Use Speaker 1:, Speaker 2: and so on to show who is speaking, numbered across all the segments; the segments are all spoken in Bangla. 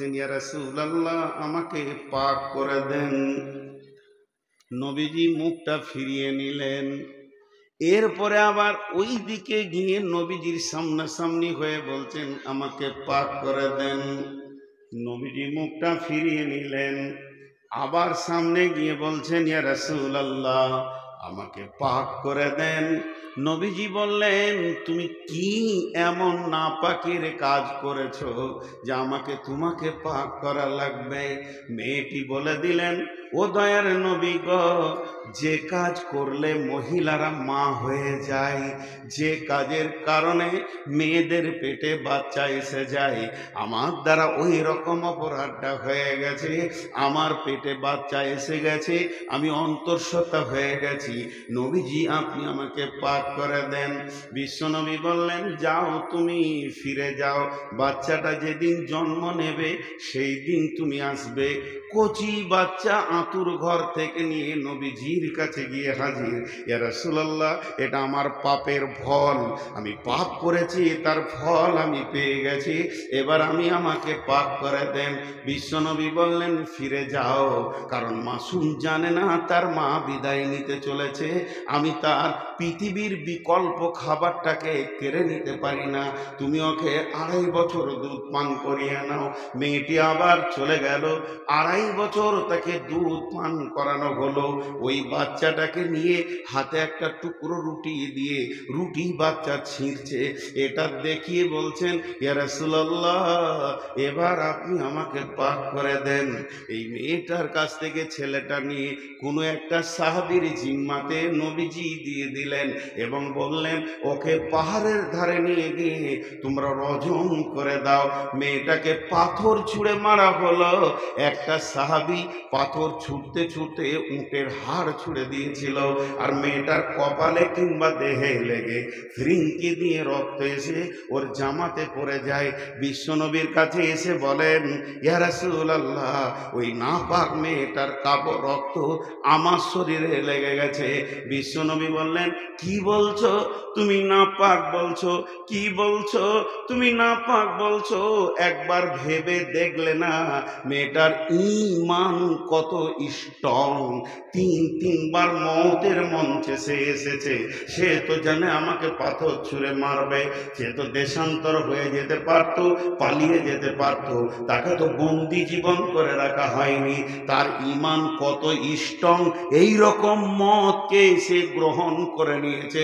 Speaker 1: ইয়া রাসূলুল্লাহ আমাকে পাক করে দেন। নবীজি মুখটা ফিরিয়ে নিলেন। এরপরে আবার ওই দিকে গিয়ে নবীজির সামনাসামনি হয়ে বলছেন আমাকে পাক করে দেন। নবীজি মুখটা ফিরিয়ে নিলেন, আবার সামনে গিয়ে বলছেন ইয়া রাসূলুল্লাহ আমাকে পাক করে দেন। নবীজি বললেন তুমি কি এমন নাপাকের কাজ করেছো যে আমাকে তোমাকে পাক করা লাগবে? মেয়েটি বলে দিলেন ও দয়ার নবী গো, যে কাজ করলে মহিলারা মা হয়ে যায়, যে কাজের কারণে মেয়েদের পেটে বাচ্চা এসে যায়, আমার দ্বারা ওই রকম অপরাধটা হয়ে গেছে। আমার পেটে বাচ্চা এসে গেছে, আমি অন্তঃসত্ত্বা হয়ে গেছি। নবীজি আপনি আমাকে পাক করে দেন। বিশ্বনবী বললেন যাও তুমি ফিরে যাও, বাচ্চাটা যেদিন জন্ম নেবে সেই দিন তুমি আসবে। কচি বাচ্চা আতুর ঘর থেকে নিয়ে নবীজির কাছে গিয়ে হাজির। ইয়া রাসূলুল্লাহ এটা আমার পাপের ফল, আমি পাপ করেছি, তার ফল আমি পেয়ে গেছি, এবার আমাকে পাক করে দেন। বিশ্বনবী বললেন ফিরে যাও, কারণ মাসুম জানে না তার মা বিদায় নিতে চলেছে, আমি তার পৃথিবীর বিকল্প খাবারটাকে কেড়ে নিতে পারি না, তুমি ওকে 2.5 বছর দুধ পান করিয়ে নাও। মেয়েটি আবার চলে গেল, 2.5 বছর তাকে দুধ পান করানো হলো। ওই বাচ্চাটাকে নিয়ে হাতে একটা টুকরো রুটি দিয়ে রুটি বাচ্চা ছিঁড়ছে, এটা দেখিয়ে বলছেন ইয়া রাসূলুল্লাহ এবার আপনি আমাকে পাক করে দেন। এই মেয়েটার কাছ থেকে ছেলেটা নিয়ে কোনো একটা সাহাবীর জিম্মাতে নবীজি দিয়ে দিলেন এবং বললেন ওকে পাহাড়ের ধারে নিয়ে গিয়ে তোমরা রজম করে দাও। মেয়েটাকে পাথর ছুঁড়ে মারা হলো। একটা সাহাবী পাথর ছুটতে ছুটতে উটের হাড় ছুঁড়ে দিয়েছিল, আর মেয়েটার কপালে কিংবা দেহে লেগে ফিরিঙ্কি দিয়ে রক্ত এসে ওর জামাতে পড়ে যায়। বিশ্বনবীর কাছে এসে বলেন ইয়া রাসূলুল্লাহ ওই নাপাক মেয়েটার কাপড় রক্ত আমার শরীরে লেগে গেছে। বিশ্বনবী বললেন কি বলছো তুমি নাপাক বলছো, কি বলছো তুমি নাপাক বলছো? একবার ভেবে দেখলে না মেয়েটার ঈমান কত স্ট্রং? তিনবার মওতের মঞ্চে সে এসেছে, সে তো জানে আমাকে পাথর ছুঁড়ে মারবে, সে তো দেশান্তর হয়ে যেতে পারতো, পালিয়ে যেতে পারতো, তাকে তো বন্দি জীবন করে রাখা হয়নি। তার ঈমান কত স্ট্রং, এই রকম মতকে সে গ্রহণ করে নিয়েছে,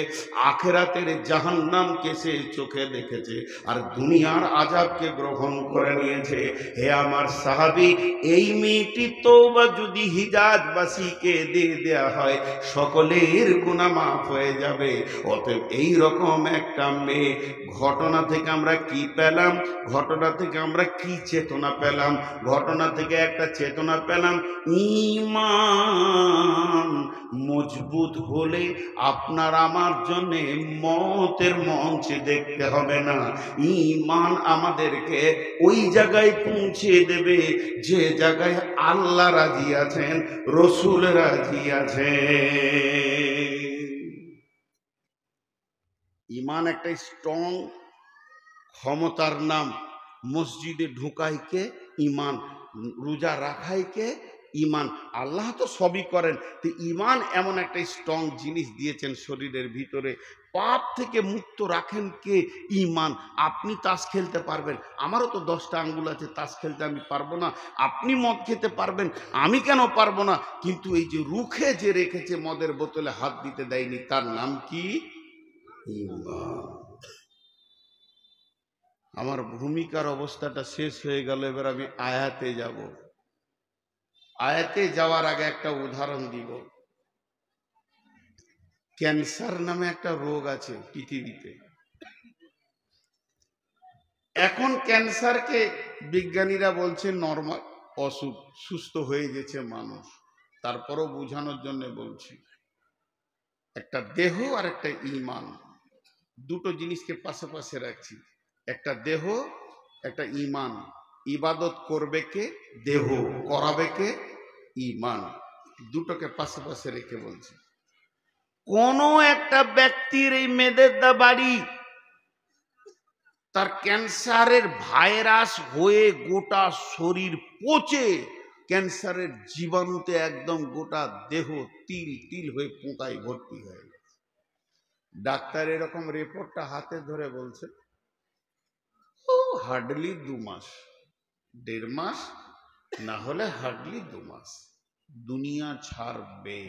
Speaker 1: আখিরাতের জাহান্নামকে সে চোখে দেখেছে আর দুনিয়ার আযাবকে গ্রহণ করে নিয়েছে। হে আমার সাহাবী, এই মেয়েটি তওবা যদি হিজাজবাসীকে দিয়ে দেয়া হয় সকলের গুনাহ মাফ হয়ে যাবে। অতএব এই রকম একটা মেয়ে, ঘটনা থেকে আমরা কি পেলাম? ঘটনা থেকে আমরা কি চেতনা পেলাম? ঘটনা থেকে একটা চেতনা পেলাম, ঈমান মজবুত হলে আপনার আমার জন্য মওতের মঞ্চে দেখতে হবে না। ঈমান আমাদেরকে ওই জায়গায় পৌঁছে দেবে যে জায়গায় আল্লাহ রাজি আছেন, রসুল রাজি আছেন। ঈমান একটা স্ট্রং ক্ষমতার নাম। মসজিদে ঢুকাইকে ঈমান, রোজা রাখাইকে ঈমান, আল্লাহ তো সবই করেন, তো ঈমান এমন একটা স্ট্রং জিনিস দিয়েছেন শরীরের ভিতরে। পাপ থেকে মুক্ত রাখেন কে? ঈমান। আপনি তাস খেলতে পারবেন, আমারও তো 10টা আঙ্গুল আছে, তাস খেলতে আমি পারবো না? আপনি মদ খেতে পারবেন, আমি কেন পারবো না? কিন্তু এই যে রুখে যে রেখেছে, মদের বোতলে হাত দিতে দেয়নি, তার নাম কি? ঈমান। আমার ভূমিকার অবস্থাটা শেষ হয়ে গেল, এবার আমি আয়াতে যাব। আয়াতে যাওয়ার আগে একটা উদাহরণ দিব। ক্যান্সার নামে একটা রোগ আছে পৃথিবীতে। এখন ক্যান্সারকে বিজ্ঞানীরা বলছে নরমাল অসুখ, সুস্থ হয়ে গেছে মানুষ। তারপরও বোঝানোর জন্য বলছি, একটা দেহ আর একটা ঈমান, দুটো জিনিসকে পাশাপাশি রাখছি। একটা দেহ, একটা ঈমান। ইবাদত করবে কে? দেহ। করাবে কে? ঈমান। দুটোকে পাশাপাশি রেখে বলছি। কোন একটা ব্যক্তির এই মেদেদা বাড়ি, তার ক্যান্সারের ভাইরাস হয়ে গোটা শরীর পচে ক্যান্সারের জীবাণুতে একদম গোটা দেহ তিল তিল হয়ে পোকায় ভর্তি হয়ে গেছে। ডাক্তার এরকম রিপোর্টটা হাতে ধরে বলছে হার্ডলি 2 মাস, 1.5 মাস, না হলে হার্ডলি 2 মাস দুনিয়া ছাড়বে।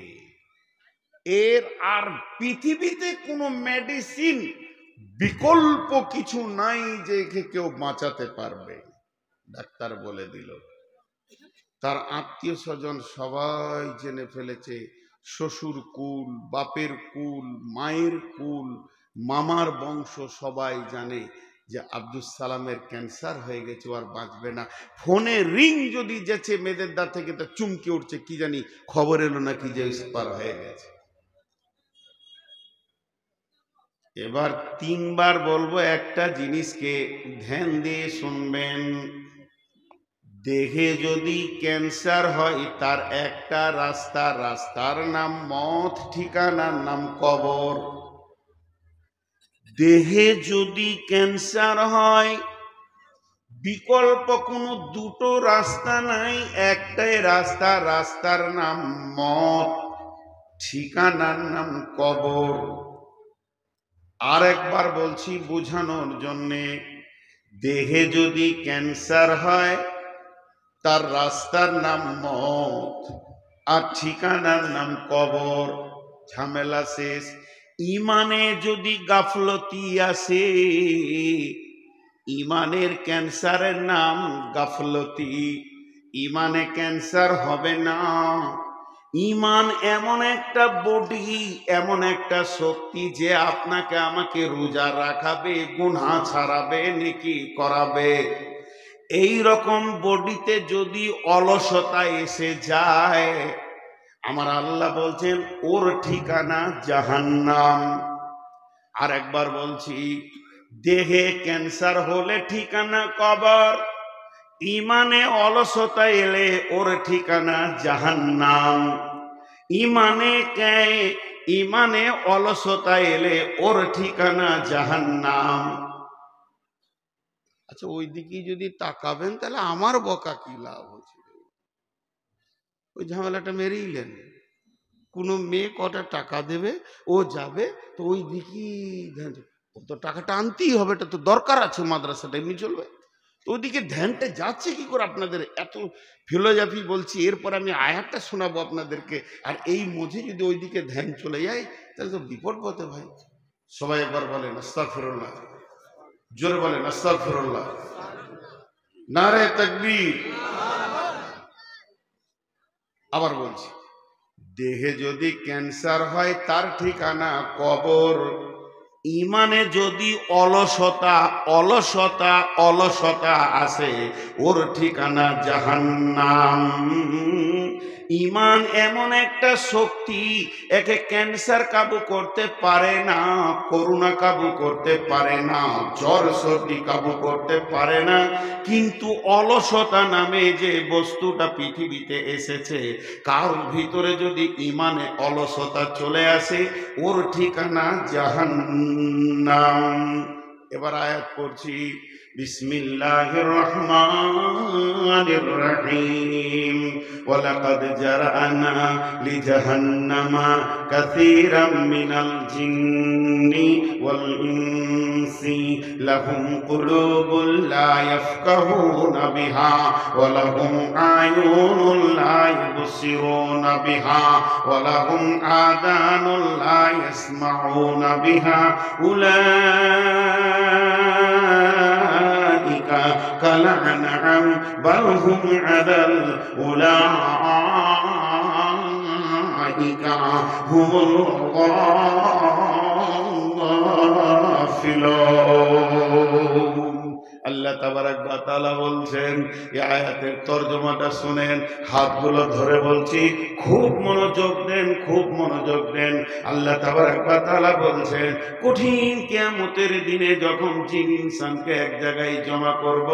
Speaker 1: এর আর পৃথিবীতে কোনো মেডিসিন বিকল্প কিছু নাই যে একে কেউ বাঁচাতে পারবে। ডাক্তার বলে দিল। তার আত্মীয় স্বজন সবাই জেনে ফেলেছে, শ্বশুর কুল, বাপের কুল, মায়ের কুল, মামার বংশ সবাই জানে যে আব্দুল সালামের ক্যান্সার হয়ে গেছে, আর বাঁচবে না। ফোনে রিং যদি যেছে মেয়েদের দা থেকে তা চুমকে উঠছে, কি জানি খবর এলো নাকি যে এক্সপায়ার হয়ে গেছে। এবার 3 বার বলবো, একটা জিনিসকে ধ্যান দিয়ে শুনবেন। দেহে যদি ক্যান্সার হয় তার একটা রাস্তা, রাস্তার নাম মত, ঠিকানার নাম কবর। দেহে যদি ক্যান্সার হয় বিকল্প কোনো দুটো রাস্তা নাই, একটাই রাস্তা, রাস্তার নাম মত, ঠিকানার নাম কবর। আর একবার বলছি বোঝানোর জন্যে, দেহে যদি ক্যান্সার হয় তার রাস্তার নাম মত আর ঠিকানার নাম কবর। ঝামেলা শেষ। ইমানে যদি গাফলতি আসে, ইমানের ক্যান্সারের নাম গাফলতি, ইমানে ক্যান্সার হবে না। ইমান এমন একটা বডি, এমন একটা শক্তি যে আপনাকে আমাকে রোজা রাখাবে, গুনাহ ছাড়াবে, নেকি করাবে। এই রকম বডিতে যদি অলসতা এসে যায়, আমার আল্লাহ বলছেন ওর ঠিকানা জাহান্নাম। আর একবার বলছি, দেহে ক্যান্সার হলে ঠিকানা কবর, ইমানে অলসতা এলে ওর ঠিকানা জাহান্নাম। ইমানে অলসতা এলে ওর ঠিকানা জাহান্নাম। আচ্ছা, ওই দিকে যদি তাকাবেন তাহলে আমার বকা কি লাভ হচ্ছে? ওই ঝামেলাটা মেরেইলেন। কোনো মেয়ে কটা টাকা দেবে, ও যাবে, তো ওই দিকেই ধ্যান। ও তো টাকাটা আনতেই হবে, এটা তো দরকার আছে, মাদ্রাসাটা এমনি চলবে। তো ওদিকে ধ্যানটা যাচ্ছে কি করে? আপনাদের এত ফিলোজফি বলছি, এরপর আমি আয়াতটা শোনাবো আপনাদেরকে, আর এই মধ্যে যদি ওইদিকে ধ্যান চলে যায় তাহলে তো বিপদ পথে ভাই। সবাই একবার বলেন আস্তাগফিরুল্লাহ, জোরে বলেন আস্তাগফিরুল্লাহ, নারে তাকবীর। আবার বলছি, দেহে যদি ক্যান্সার হয় তার ঠিকানা কবর, ইমানে যদি অলসতা আসে ওর ঠিকানা জাহান্নাম। ইমান এমন একটা শক্তি, একে ক্যান্সার কাবু করতে পারে না, করোনা কাবু করতে পারে না, জ্বর সর্দি কাবু করতে পারে না। কিন্তু অলসতা নামে যে বস্তুটা পৃথিবীতে এসেছে, কারোর ভিতরে যদি ইমানে অলসতা চলে আসে ওর ঠিকানা জাহান্নাম। এবার আয়াত পড়ছি, বিসমিল্লাহির রহমানির রহিম। ওয়ালাকাদ জারানা লিজাহান্নামা কাসীরাম মিনাল জিন্নি ওয়াল ইনসি লাহুম কুলুবুন লা ইয়াফকাহুনা বিহা ওয়া লাহুম আয়ুনুন লা ইবসিরুনা বিহা ওয়া লাহুম আযানুন লা ইয়াসমাউনা বিহা উলাইকা কালআনআম বাল হুম আদাল উলাইকা হুমুল গাফিলুন। আল্লাহ তাবারাক ওয়া তাআলা বলছেন, এই আয়াতের তরজমাটা শুনেন, হাতগুলো ধরে বলছি, খুব মনোযোগ দেন, খুব মনোযোগ দেন। আল্লাহ তাবারাক ওয়া তাআলা বলছেন, কঠিন কিয়ামতের দিনে যখন জিন ইনসানকে এক জায়গায় জমা করব,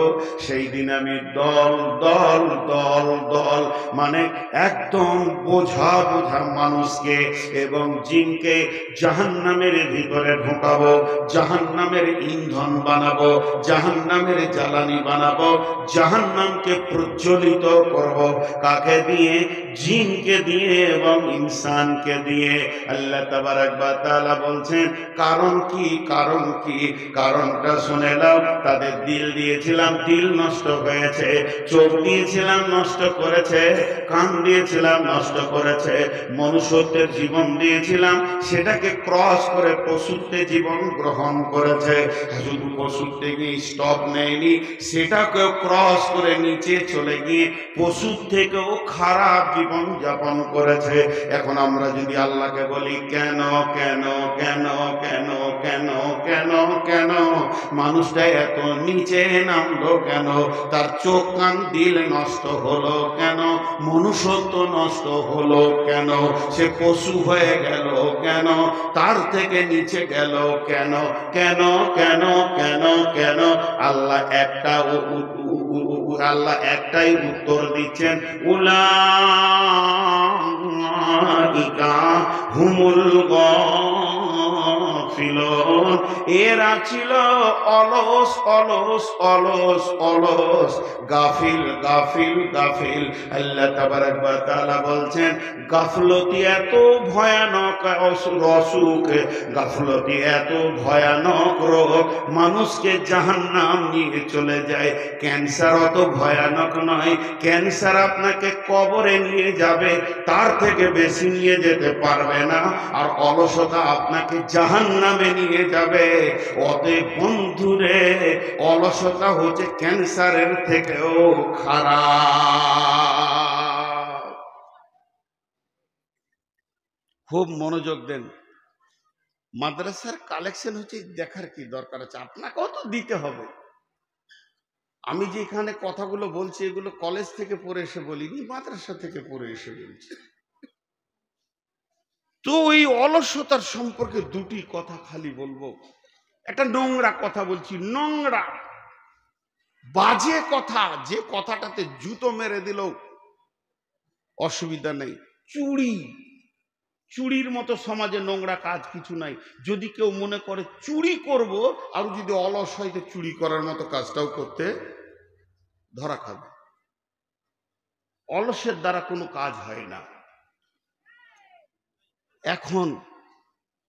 Speaker 1: সেই দিন আমি দল দল দল দল মানে একদম বোঝা বোঝা মানুষকে এবং জিনকে জাহান্নামের ভিতরে ঢোকাবো, জাহান্নামের ইন্ধন বানাবো, জাহান্নামের জ্বালানি বানাবো, জাহান্নামকে প্রজ্বলিত করব। কাকে দিয়ে? জিনকে দিয়ে এবং ইনসানকে দিয়ে। আল্লাহ তাবারাক ওয়া তাআলা বলছেন, কারণ কি? কারণ কি? কারণটা শুনে নাও। তাদের দিল দিয়েছিলাম, দিল নষ্ট হয়েছে। চোখ দিয়েছিলাম, নষ্ট করেছে। কান দিয়েছিলাম, নষ্ট করেছে। মনুষ্যত্বের জীবন দিয়েছিলাম, সেটাকে ক্রস করে পশুত্বে জীবন গ্রহণ করেছে। শুধু পশুত্বে গিয়ে স্টপ নেয়নি, সেটাকেও ক্রস করে নিচে চলে গিয়ে পশুর থেকেও খারাপ জীবন যাপন করেছে। এখন আমরা যদি আল্লাহকে বলি, কেন কেন কেন কেন কেন কেন কেন মানুষটা এত নিচে নামলো কেন? তার চোখ কান দিল নষ্ট হলো কেন? মনুষ্যত্ব নষ্ট হলো কেন? সে পশু হয়ে গেল কেন? তার থেকে নিচে গেল কেন? কেন কেন কেন কেন? আল্লাহ একটাই উত্তর দিচ্ছেন, উলাইকা হুমুল গাফিলুন। এরা ছিল অলস অলস অলস অলস, গাফিল গাফিল গাফিল। আল্লাহ তাবারাক ওয়া তাআলা বলছেন, গাফলতি এত ভয়ানক অসুখ, গাফলতি এত ভয়ানক রোগ, মানুষকে জাহান্নাম নিয়ে চলে যায়। ক্যান্সার অত ভয়ানক নয়, ক্যান্সার আপনাকে কবরে নিয়ে যাবে, তার থেকে বেশি নিয়ে যেতে পারবে না। আর অলসতা আপনাকে জাহান্নামে নিয়ে যাবে। অতএব বন্ধুরে, অলসতা হচ্ছে ক্যান্সারের থেকেও খারাপ। খুব মনোযোগ দেন। মাদ্রাসার কালেকশন হচ্ছে, দেখার কি দরকার আছে? আপনাকেও তো দিতে হবে। আমি যে এখানে কথাগুলো বলছি, এগুলো কলেজ থেকে পড়ে এসে বলিনি, মাদ্রাসা থেকে পড়ে এসে বলছি। তো এই অলসতার সম্পর্কে দুটি কথা খালি বলবো। একটা নোংরা কথা বলছি, নোংরা বাজে কথা, যে কথাটাতে জুতো মেরে দিলেও অসুবিধা নেই। চুরি, চুরির মতো সমাজে নোংরা কাজ কিছু নাই। যদি কেউ মনে করে চুরি করব, আর যদি অলস হয় তো চুরি করার মতো কাজটাও করতে ধরা খাবে। অলসের দ্বারা কোনো কাজ হয় না। এখন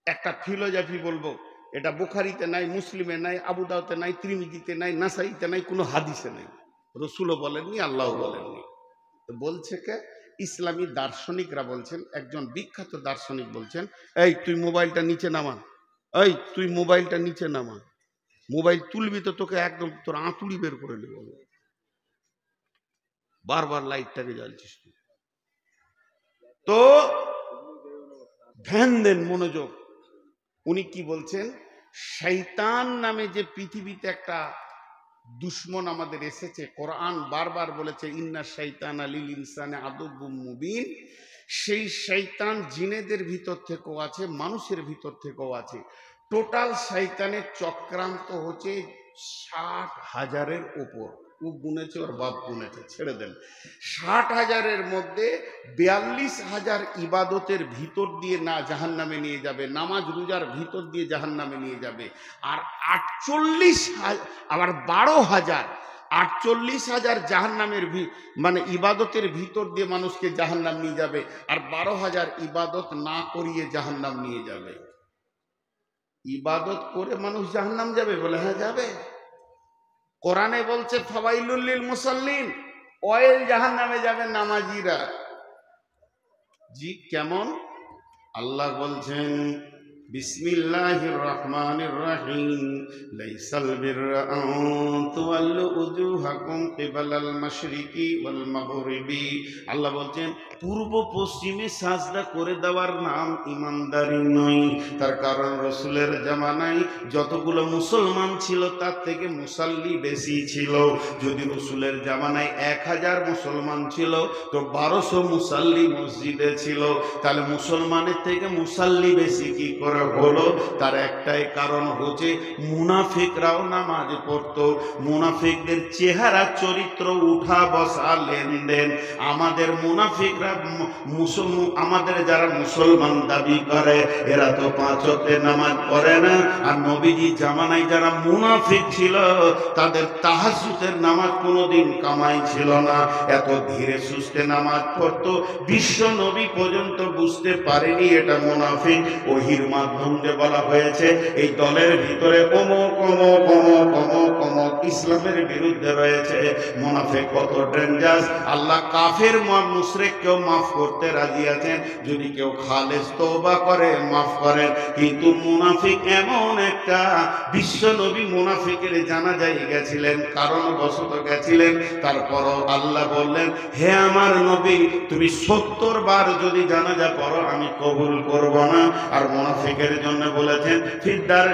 Speaker 1: একটা ফিলোজফি বলবো, এটা বুখারীতে নাই, মুসলিমে নাই, আবু দাউদে নাই, তিরমিজিতে নাই, নাসাইতে নাই, কোনো হাদিসে নাই। রসুলও বলেননি, আল্লাহ বলেননি। বলছে কে? ইসলামী দার্শনিকরা বলছেন। একজন বিখ্যাত দার্শনিক বলছেন, এই তুই মোবাইলটা নিচে নামা, এই তুই মোবাইলটা নিচে নামা, মোবাইল তুলবি তো তোকে একদম তোর আঁতুড়ি বের করে নেব। বারবার লাইটটাকে জ্বালছিস। তো ধ্যান দেন, মনোযোগ। উনি কি বলছেন? শয়তান নামে যে পৃথিবীতে একটা দুশ্মন আমাদের এসেছে, কোরআন বারবার বলেছে, ইন্না শাইতানা লিল ইনসানি আদুব্বুম মুবিন। সেই শয়তান জিনেদের ভিতর থেকেও আছে, মানুষের ভিতর থেকেও আছে। টোটাল শয়তানের চক্রান্ত হচ্ছে 60,000-এর উপর। ও গুনেছে, ওর বাপ গুনেছে, ছেড়ে দেন। 60,000-এর মধ্যে 42,000 ইবাদতের ভিতর দিয়ে না জাহান্নামে নিয়ে যাবে, নামাজ রোজার ভিতর দিয়ে জাহান্নামে নিয়ে যাবে। আর 48,000, আবার 12,000, 48,000 জাহান্নামের মানে ইবাদতের ভিতর দিয়ে মানুষকে জাহান্নাম নিয়ে যাবে। আর 12,000 ইবাদত না করিয়ে জাহান্নাম নিয়ে যাবে। ইবাদত করে মানুষ জাহান্নাম যাবে বলে? হ্যাঁ যাবে। কোরআনে বলছে ফাওয়াইলুল লিল মুসাল্লিন, অয়েল জাহান্নামে যাবে নামাজিরা। জি কেমন? আল্লাহ বলছেন, বিসমিল্লাহির রহমানির রহিম লাইসাল বিররা আন তুওয়াল্লু উজুহাকুম কিবালাল মাশরিকি ওয়াল মাগরিবি। আল্লাহ বলছেন পূর্ব পশ্চিমে সাজদা করে দেওয়ার নাম ইমানদারি নয়। তার কারণ রসুলের জামানায় যতগুলো মুসলমান ছিল তার থেকে মুসাল্লি বেশি ছিল। যদি রসুলের জামানায় 1000 মুসলমান ছিল তো 1200 মুসাল্লি মসজিদে ছিল, তাহলে মুসলমানের থেকে মুসাল্লি বেশি কি করে হলো? তার একটাই কারণ হচ্ছে মুনাফিকরাও নামাজ পড়তো। মুনাফিকদের চেহারা চরিত্র উঠা বসা লেনদেন। আমাদের মুনাফিকরা আমাদের যারা মুসলমান দাবি করে এরা তো 5 ওয়াক্তের নামাজ পড়ে না। আর নবীজি জামানায় যারা মুনাফিক ছিল তাদের তাহাজ্জুদের নামাজ কোনোদিন কামাই ছিল না। এত ধীরে সুস্থে নামাজ পড়তো, বিশ্ব নবী পর্যন্ত বুঝতে পারেনি এটা মুনাফিক। ওহির মাধ্যমে বলা হয়েছে এই দলের ভিতরে অমুক অমুক অমুক অমুক অমুক ইসলামের বিরুদ্ধে রয়েছে। মুনাফিক কত ডেঞ্জারাস! আল্লাহ কাফের মুশরিককেও মাফ করতে রাজি আছেন যদি কেউ খালেস তওবা করে, মাফ করেন। কিন্তু মুনাফিক এমন একটা, বিশ্ব নবী মুনাফিকের জানাজায় গেছিলেন, কারণ বশত গেছিলেন। তারপরও আল্লাহ বললেন হে আমার নবী তুমি 70 বার যদি জানাজা পড়ো আমি কবুল করব না। আর মুনাফিকের জন্য বলেছেন ফিদ্দার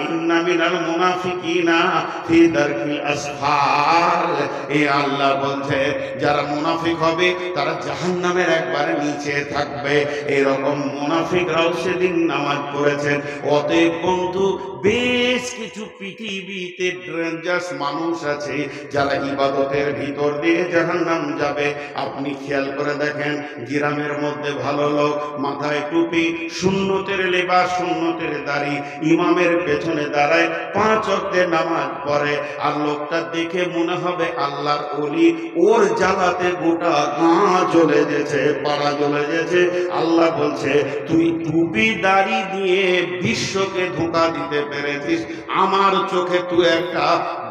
Speaker 1: ইন্না মিনাল মুনাফিকিনা ফি দারকিল আসফাল। এই আল্লাহ বলছে যারা মুনাফিক হবে তারা জাহান্নামের একবারে নিচে থাকবে। এরকম মুনাফিকরাও সেদিন নামাজ পড়েছেন। অতএব বন্ধু, বেশ কিছু পৃথিবীতে ডেঞ্জারাস মানুষ আছে যারা ইবাদতের ভিতর দিয়ে জাহান্নাম যাবে। আপনি খেয়াল করে দেখেন, গ্রামের মধ্যে ভালো লোক, মাথায় টুপি, সুন্নতের লেবাস, সুন্নতের দাড়ি, ইমামের পেছনে দাঁড়ায়, 5 ওয়াক্তের নামাজ পড়ে, আর লোকটা দেখে মনে হবে আল্লাহর ওলি। ওর জ্বালাতে গোটা গাঁ জ্বলে গেছে, পাড়া জ্বলে গেছে। আল্লাহ বলছে তুই টুপি দাড়ি দিয়ে বিশ্বকে ধোঁকা দিতে পেরেছিস, আমার চোখে তুই একটা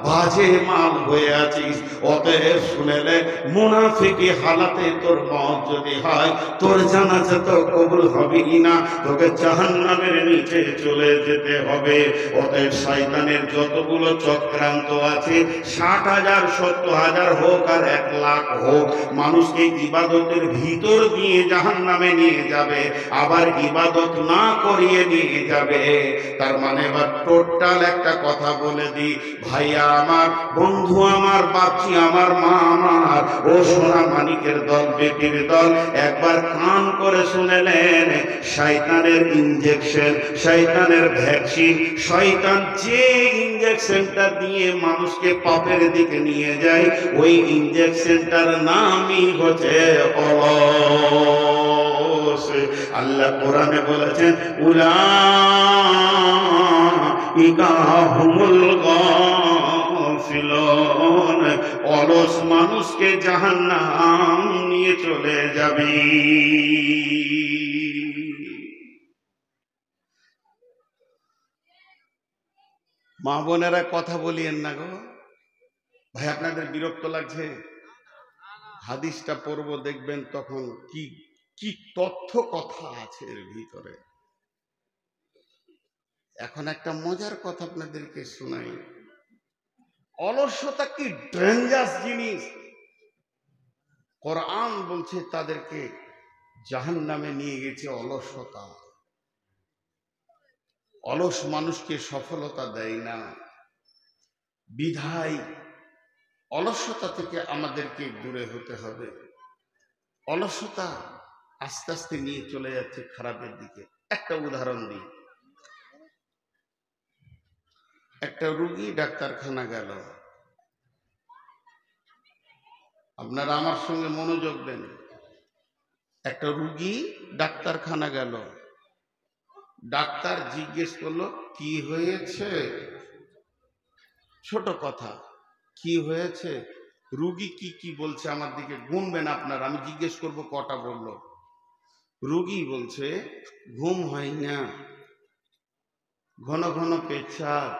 Speaker 1: বাজে মাল হয়ে আছিস। অতএব শুনেলে মুনাফিকি হালাতে তোর মত যদি হয় তোর জানাজা তো কবুল হবেই না, তোকে জাহান্নামের নিচে চলে যেতে হবে। অতএব শয়তানের যতগুলো চক্রান্ত আছে, 60,000 70,000 হোক আর 1 লাখ হোক, মানুষকে ইবাদতের ভিতর দিয়ে জাহান্নামে নিয়ে যাবে, আবার ইবাদত না করিয়ে নিয়ে যাবে। তার মানে এবার টোটাল একটা কথা বলে দি, ভাইয়া আমার, বন্ধু আমার, বাপজি আমার, মা আমার, ও সোনা মানিকের দল, বেটির দল, একবার কান করে শুনে নেন। শয়তানের ইনজেকশন, শয়তানের ভ্যাকসিন, শয়তান যে ইনজেকশনটা দিয়ে মানুষকে পাপের দিকে নিয়ে যায়, ওই ইনজেকশনটার নামই হচ্ছে অলস। আল্লাহ কোরআনে বলেছেন উলাইকা হুমুল গাফিলুন, অলস মানুষকে জাহান্নাম নিয়ে চলে যাবে। মা বোনেরা কথা বলিয়েন না গো ভাই, আপনাদের বিরক্ত লাগছে? হাদিসটা পড়ব, দেখবেন তখন কি কি তথ্য কথা আছে এর ভিতরে। এখন একটা মজার কথা আপনাদেরকে শোনাই। অলসতা কি ডেঞ্জারাস জিনিস! কোরআন বলছে তাদেরকে জাহান্নামে নিয়ে গেছে অলসতা। অলস মানুষকে সফলতা দেয় না। বিধায় অলসতা থেকে আমাদেরকে দূরে হতে হবে। অলসতা আস্তে আস্তে নিয়ে চলে যাচ্ছে খারাপের দিকে। একটা উদাহরণ দিই। একটা রোগী ডাক্তারখানা গেল, আপনারা আমার সঙ্গে মনোযোগ দেন। একটা রোগী ডাক্তারখানা গেল, ডাক্তার জিজ্ঞেস করলো কি হয়েছে? ছোট কথা, কি হয়েছে? রোগী কি কি বলছে আমার দিকে গুনবেন আপনারা, আমি জিজ্ঞেস করব কটা বলল। রোগী বলছে ঘুম হয় না, ঘন ঘন পেচ্ছাপ,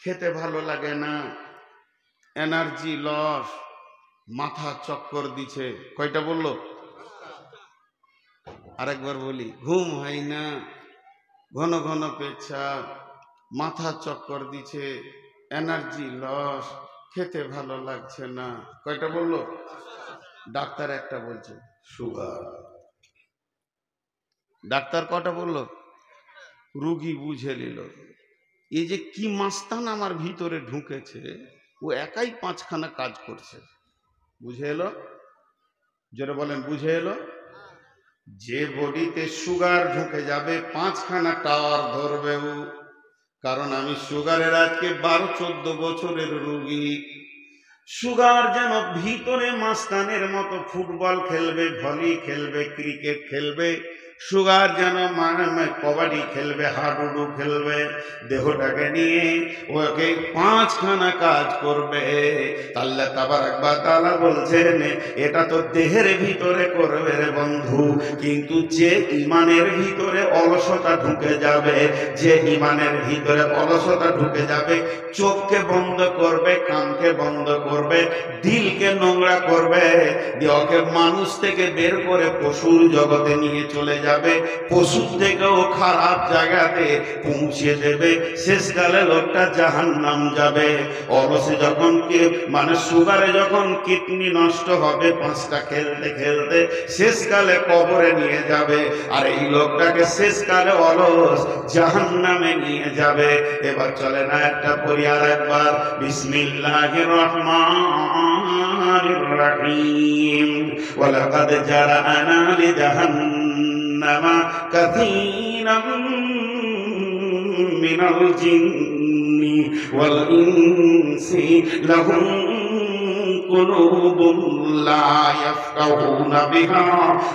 Speaker 1: খেতে ভালো লাগে না, এনার্জি লস, মাথা চক্কর দিছে। কয়টা বললো? আরেকবার বলি, ঘুম হয় না, ঘন ঘন পেচ্ছাপ, মাথা চক্কর দিচ্ছে, এনার্জি লস, খেতে ভালো লাগছে না। কয়টা বললো? ডাক্তার একটা বলছে সুগার। ডাক্তার কটা বললো? রুগী বুঝে নিল এই যে কি মাস্তান আমার ভিতরে ঢুকেছে, ও একাই পাঁচখানা কাজ করছে। বুঝে এলো? জোরে বলেন, বুঝে এলো? যে বডিতে সুগার ঢুকে যাবে পাঁচখানা টাওয়ার ধরবে ও। কারণ আমি সুগারের আজকে 12-14 বছরের রুগী। সুগার যেন ভিতরে মাস্তানের মতো ফুটবল খেলবে, ভলি খেলবে, ক্রিকেট খেলবে। সুগার যেন কবাডি খেলবে, হাডুডু খেলবে, দেহটাকে নিয়ে ওকে পাঁচখানা কাজ করবে। আল্লাহ তাবারক ওয়া তাআলা বলছেন এটা তো দেহের ভিতরে করবে রে বন্ধু, কিন্তু যে ইমানের ভিতরে অলসতা ঢুকে যাবে, যে ইমানের ভিতরে অলসতা ঢুকে যাবে, চোখকে বন্ধ করবে, কানকে বন্ধ করবে, দিলকে নোংরা করবে, ওকে মানুষ থেকে বের করে পশুর জগতে নিয়ে চলে যাবে, পশুর থেকেও খারাপ জায়গাতে পৌঁছে দেবে। শেষকালে লোকটা জাহান্নাম যাবে। অলসে যখন সুগারে যখন কিডনি নষ্ট হবে, পাঁচটা খেলতে খেলতে শেষকালে কবরে নিয়ে যাবে। আর এই লোকটাকে শেষকালে অলস জাহান্নামে নিয়ে যাবে। এবার চলে না একটা পরিবার একবার বিসমিল্লাহির রহমানির রহিম। ওয়ালাকাদ জারানা লিজাহান্নামা কাসীরাম মিনাল জিন্নি ওয়াল ইনসি লাহুম কুলুবুন লা ইয়াফকাহুনা বিহা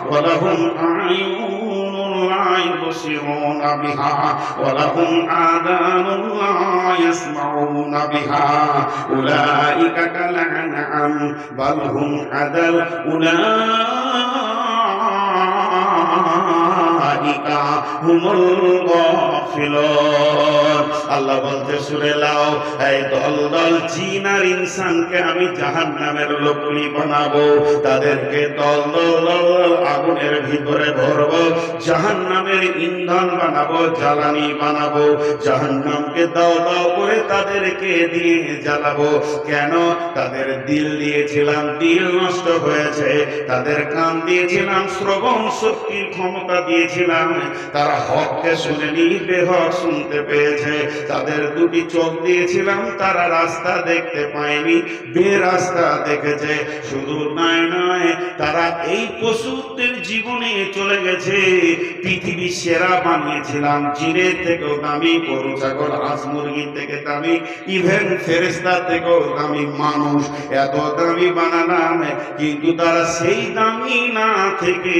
Speaker 1: ওয়া লাহুম আ'য়ুনুন লা ইবসিরুনা বিহা ওয়া লাহুম আযানুন লা ইয়াসমাউনা বিহা উলাইকা কাল আনআম বাল হুম আদাল উলাইকা হুমুল গাফিলুন। আল্লাহ বলতে সূরা লাও, এই দল দল জিন আর ইনসানকে আমি জাহান্নামের লোকলি বানাবো, তাদেরকে দল দল আগুনের ভিতরে ভরবো, জাহান্নামের ইন্ধন বানাবো, জ্বালানি বানাবো, জাহান্নামকে দাও দাও করে তাদেরকে দিয়ে জ্বালাবো। কেন? তাদের দিল দিয়েছিলাম, দিল নষ্ট হয়েছে। তাদের কান দিয়েছিলাম, শ্রবণ শক্তির ক্ষমতা দিয়েছিলাম, তারা হককে শুনেনি, বেহক শুনতে পেয়েছে। তাদের দুটি চোখ দিয়েছিলাম, তারা রাস্তা দেখতে পায়নি, বেরাস্তা দেখেছে। শুধু নয় নয়, তারা এই পশুদের জীবনে চলে গেছে। পৃথিবী সেরা বানিয়েছিলাম, জিনের থেকেও দামি, গরু ছাগল হাঁস মুরগির থেকে দামি, ইভেন ফেরেশতা থেকেও দামি মানুষ, এত দামি বানালাম। কিন্তু তারা সেই দামি না থেকে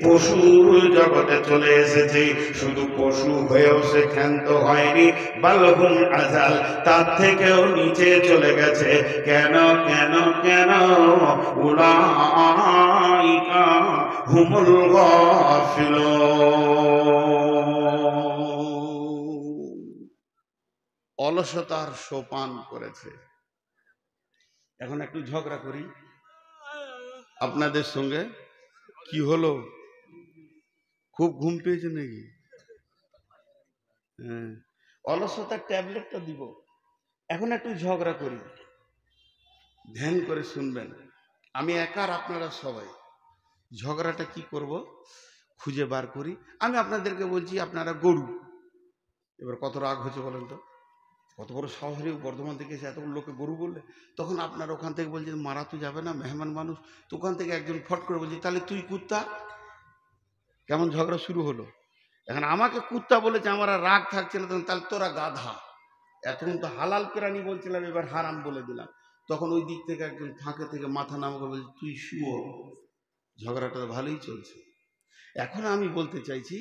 Speaker 1: পশুর জগতে চলে এসেছে। শুধু পশু হয়েও সে ক্ষান্ত হয়নি, বালহুম আযাল, তার থেকেও নিচে চলে গেছে। কেন কেন কেন? উলাইকা হুমুল গাফিলুন। অলসতার সোপান করেছে। এখন একটু ঝগড়া করি আপনাদের সঙ্গে। কি হলো? খুব ঘুম পেয়েছে নাকি? হ্যাঁ, অলসতার ট্যাবলেটটা দিব। এখন একটু ঝগড়া করি, ধ্যান করে শুনবেন। আমি একার, আপনারা সবাই। ঝগড়াটা কি করব খুঁজে বার করি। আমি আপনাদেরকে বলছি আপনারা গরু। এবার কত রাগ হচ্ছে বলেন তো? কত বড় শহরে বর্ধমান থেকে এসে এত লোকে গরু বললে, তখন আপনার ওখান থেকে বলছেন মারা তো যাবে না, মেহমান মানুষ। তো ওখান থেকে একজন ফট করে বলছে তাহলে তুই কুত্তা। কেমন ঝগড়া শুরু হলো? এখন আমাকে কুত্তা বলেছে, আমার আর রাগ থাকছে না, তাহলে তোরা গাধা। এতক্ষণ তো হালাল প্রাণী বলছিলাম, এবার হারাম বলে দিলাম। তখন ওই দিক থেকে একজন ফাঁকে থেকে মাথা নামাকে বলছে তুই শুয়ো। ঝগড়াটা তো ভালোই চলছে। এখন আমি বলতে চাইছি,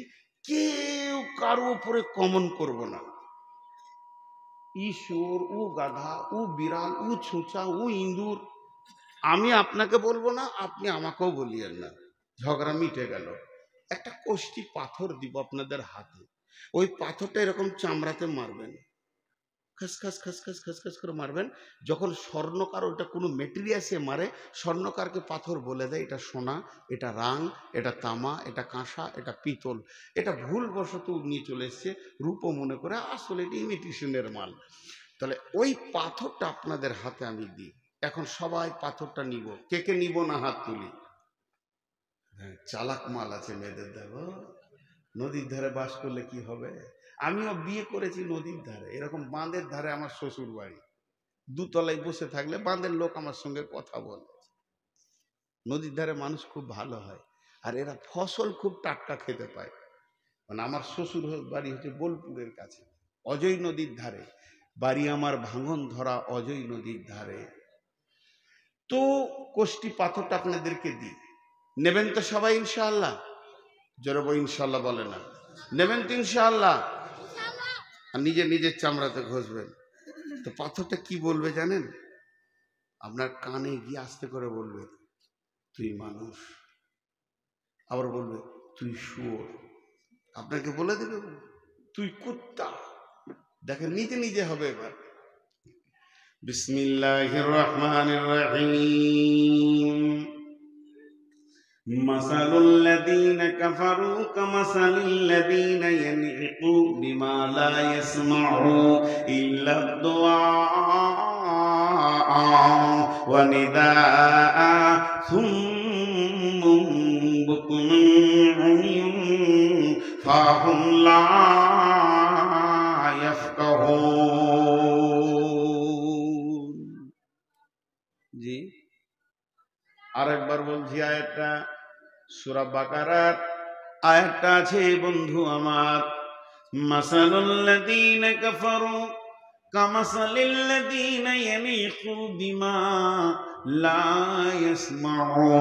Speaker 1: কেউ কারো উপরে কমন করব না। ঈশ্বর, ও গাধা, ও বিড়াল, ও ছুঁচা, ও ইঁদুর, আমি আপনাকে বলবো না, আপনি আমাকেও বলিয়েন না। ঝগড়া মিটে গেল। একটা কষ্টি পাথর দিব আপনাদের হাতে, ওই পাথরটা এরকম চামড়াতে মারবেন। খসখস খসখস খসখস করে মারবেন। যখন স্বর্ণকার ওটা কোনো মেটেরিয়ালসে মারে, স্বর্ণকারকে পাথর বলে দেয় এটা সোনা, এটা রাং, এটা তামা, এটা কাঁসা, এটা পিতল। এটা ভুলবশত নিয়ে চলে এসছে রূপো মনে করে, আসলে এটা ইমিটেশনের মাল। তাহলে ওই পাথরটা আপনাদের হাতে আমি দিই। এখন সবাই পাথরটা নিব, কে কে নিব না হাত তুলি। হ্যাঁ, চালাক মাল আছে মেয়েদের, দেখো নদীর ধারে বাস করলে কি হবে। আমিও বিয়ে করেছি নদীর ধারে, এরকম বাঁধের ধারে আমার শ্বশুর বাড়ি। দুতলায় বসে থাকলে বাঁধের লোক আমার সঙ্গে কথা বলে। নদীর ধারে মানুষ খুব ভালো হয়, আর এরা ফসল খুব টাটকা খেতে পায়। মানে আমার শ্বশুর বাড়ি হচ্ছে বোলপুরের কাছে, অজয় নদীর ধারে বাড়ি আমার, ভাঙন ধরা অজয় নদীর ধারে। তো কোষ্টি পাথরটা আপনাদেরকে দিই, নেবেন তো সবাই ইনশাআল্লাহ? জোরে ইনশাআল্লাহ বলে না, নেবেন তো ইনশাআল্লাহ? আর নিজের নিজের চামড়াতে ঘষবেন। তো পাথরটা কি বলবে জানেন? আপনার কানে গিয়ে আস্তে করে বলবে তুই মানুষ, আবার বলবে তুই শুয়োর, আপনাকে বলে দেবে তুই কুত্তা। দেখেন নিজে নিজে হবে এবার। বিসমিল্লাহির রহমানির রহিম। মাসালুল লাযীনা কাফারু কামাসালিল লাযীনা ইয়ানঈকু বিমা লা ইয়াসমাউ ইল্লা দুআ ওয়া নিদাআ সুম্মুম বুকুমুন উময়ুন ফাহুম লা ইয়াফকাহুন। জি আরেকবার বলছি আয়াতটা, সূরা বাকারার আয়াতটা আছে বন্ধু আমার। মাসালুল লাযীনা কাফারু কামাসালিল লাযীনা ইয়ানঈকু বিমা লা ইয়াসমাউ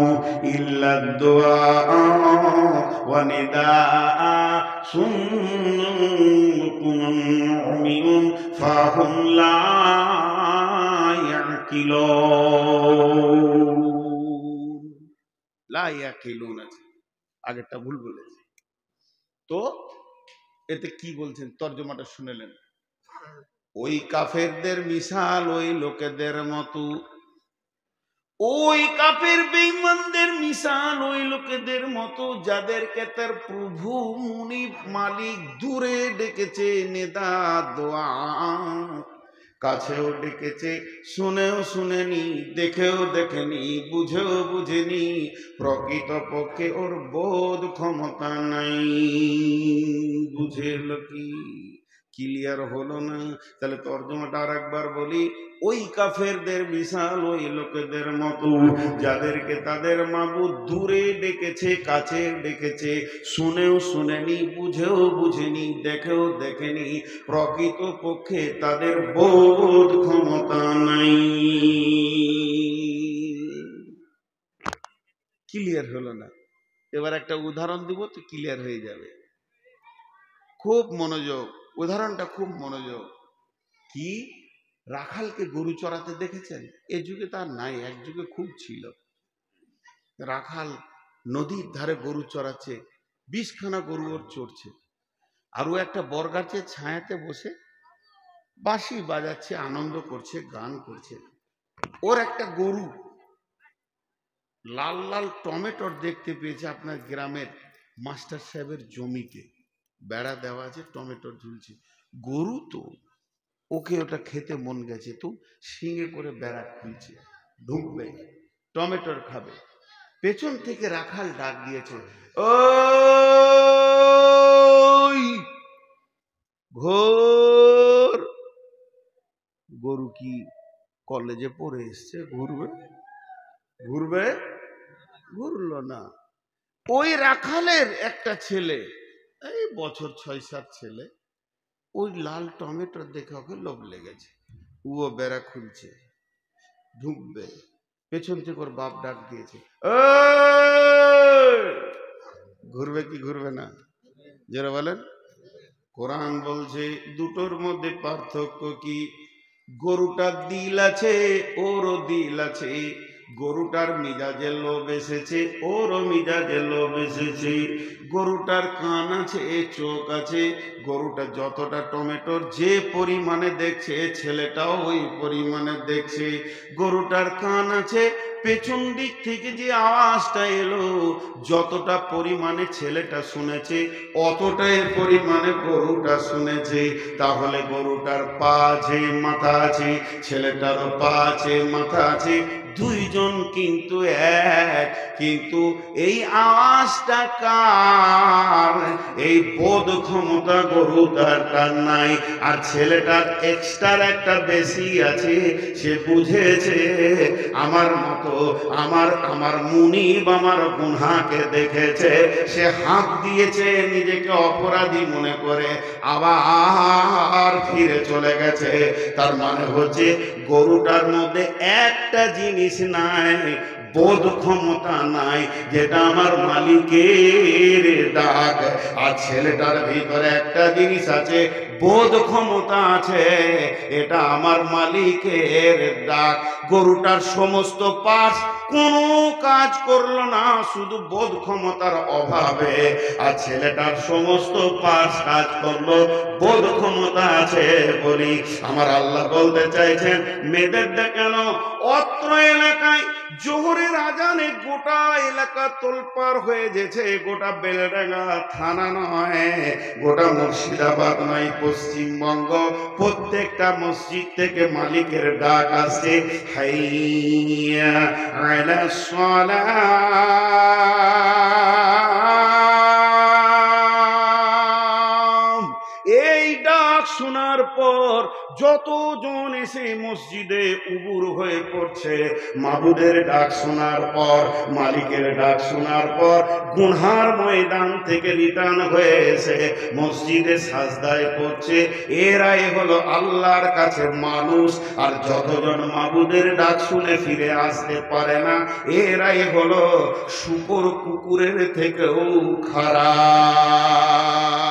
Speaker 1: ইল্লা দুআ ওয়া নিদাআ সুম্মুম বুকুমুন উময়ুন ফাহুম লা ইয়াকিলুন। লা ইয়াকিলুন আছে, আগেরটা ভুল বলেছি। তো এতে কি বলছেন তর্জমাটা শুনেলেন? ওই কাফেরদের মিশাল ওই লোকেদের মতো, ওই কাফের বেঈমানদের মিশাল ওই লোকেদের মতো যাদেরকে তার প্রভু মুনিব মালিক দূরে ডেকেছে নেদা দোয়া, কাছেও ডেকেছে শুনেও শুনেনি, দেখেও দেখেনি, বুঝেও বুঝেনি, প্রকৃত পক্ষে ওর বোধ ক্ষমতা নাই। বুঝেল কি? ক্লিয়ার হলো না? তাহলে তর্জমাটা আর একবার বলি। ওই কাফেরদের বিশাল ওই লোকেদের মতো যাদেরকে তাদের মাবুদ দূরে ডেকেছে কাছে ডেকেছে, শুনেও শুনেনি, বুঝেও বুঝেনি, দেখেও দেখেনি, প্রকৃত পক্ষে তাদের বোধ ক্ষমতা নাই। ক্লিয়ার হলো না? এবার একটা উদাহরণ দিব তো ক্লিয়ার হয়ে যাবে। খুব মনোযোগ, উদাহরণটা খুব মনোযোগ। কি? রাখালকে গরু চড়াতে দেখেছেন? এ যুগে তার নাই, এক যুগে খুব ছিল। রাখাল নদীর ধারে গরু চড়াচ্ছে, 20খানা গরু ওর চড়ছে, আর ও একটা বরগাছের ছায়াতে বসে বাঁশি বাজাচ্ছে, আনন্দ করছে, গান করছে। ওর একটা গরু লাল লাল টমেটোর দেখতে পেয়েছে আপনার গ্রামের মাস্টার সাহেবের জমিতে, বেড়া দেওয়া আছে, টমেটোর ঝুলছে। গরু তো ওকে ওটা খেতে মন গেছে, তো শিঙে করে বেড়া খুলছে, ঢুকবে, টমেটোর খাবে। পেছন থেকে রাখাল ডাক দিয়েছে, ওই ঘোর। গরু কি কলেজে পড়ে এসছে? ঘুরবে? ঘুরবে? ঘুরলো না। ওই রাখালের একটা ছেলে, এই বছর 6-7 ছেলে, ওই লাল টমেটোর দেখে ওকে লোভ লেগেছে, ও বেড়া খুলছে, ঢুকবে, পেছন থেকে ওর বাপ ডাক দিয়েছে, ঘুরবে কি ঘুরবে না? যারা বলেন, কোরআন বলছে দুটোর মধ্যে পার্থক্য কি? গরুটার দিল আছে, ওরও দিল আছে। গরুটার মিজাজে লোভ এসেছে, ওরও মিজাজে লোভ এসেছে। গরুটার কান আছে, চোখ আছে, গরুটা যতটা টমেটোর যে পরিমাণে দেখছে, ছেলেটাও ওই পরিমাণে দেখছে। গরুটার কান আছে, পেছন দিক থেকে যে আওয়াজটা এলো যতটা পরিমাণে ছেলেটা শুনেছে, অতটাই পরিমাণে গরুটা শুনেছে। তাহলে গরুটার পা আছে, মাথা আছে, ছেলেটারও পা আছে, মাথা আছে, দুইজন কিন্তু এক। কিন্তু এই আওয়াজটা কার? এই বোধ ক্ষমতা গরুটার নাই। আর ছেলেটার এক্সট্রা একটা বেশি আছে, সে বুঝেছে আমার মতো আমার মুনিব আমার গুনহাকে দেখেছে, সে হাত দিয়েছে, নিজেকে অপরাধী মনে করে আবার ফিরে চলে গেছে। তার মানে হচ্ছে গরুটার মধ্যে একটা জিনিস নাই, বোধ ক্ষমতা নাই, যেটা আমার মালিকের ডাক। আর ছেলেটার ভিতরে একটা জিনিস আছে, বোধ ক্ষমতা আছে, এটা আমার মালিকের ডাক। গরুটার সমস্ত পাশ কোনো কাজ করলো না, শুধু বোধ ক্ষমতার অভাবে। আর ছেলেটার সমস্ত পাশ কাজ করলো, বোধ ক্ষমতা আছে বলি। আমার আল্লাহ বলতে চাইছেন মেয়েদের কেন অত্র এলাকায় জোহরের আজানে গোটা এলাকা তোলপাড় হয়ে গেছে। গোটা বেলডাঙ্গা থানা নয়, গোটা মুর্শিদাবাদ নয়, পশ্চিমবঙ্গ প্রত্যেকটা মসজিদ থেকে মালিকের ডাক আসছে, হাইয়া আলাস সালাহ। এই ডাক শোনার পর যতজন এসে মসজিদে উবুর হয়ে পড়ছে, মাবুদের ডাক শোনার পর, মালিকের ডাক শোনার পর, গুনহার ময়দান থেকে রিটার্ন হয়ে এসে মসজিদে সাজদায় পড়ছে। এরাই হলো আল্লাহর কাছে মানুষ। আর যতজন মাবুদের ডাক শুনে ফিরে আসতে পারে না, এরাই হলো শূকর কুকুরের থেকেও খারাপ।